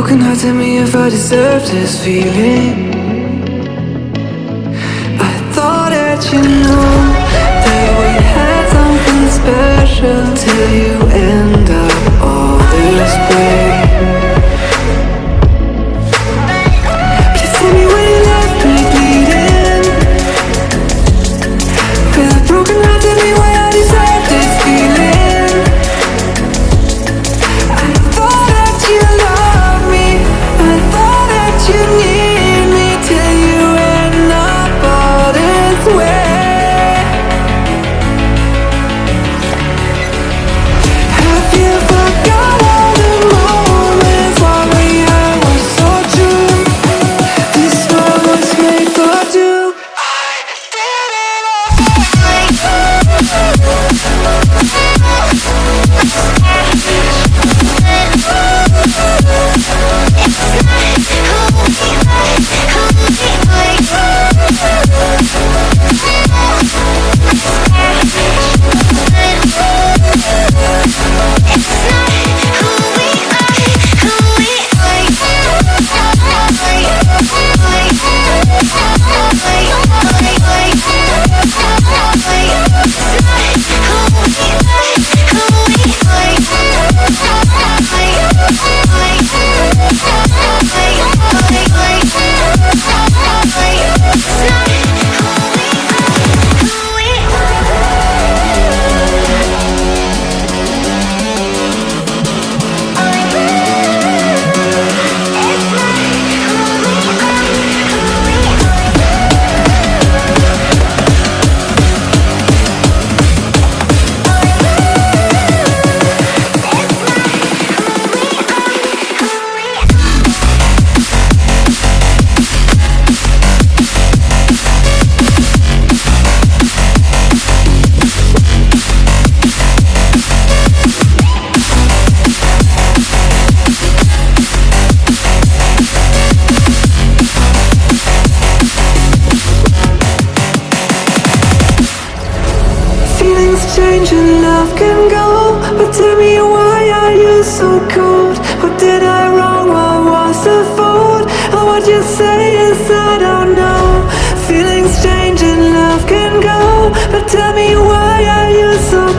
broken heart, tell me if I deserve this feeling. I thought that you knew that we had something special till you end up all this way. Please tell me when you left me bleeding. With a broken heart, tell me why I deserve this feeling. I thought that you loved me, I thought that you need me till you end up all this way. Have you forgot all the moments while we had was so true? This world was made for two. I did it change and love can go, but tell me why are you so cold? What did I wrong? What was the fault? Or what you say is I don't know. Feelings change and love can go, but tell me why are you so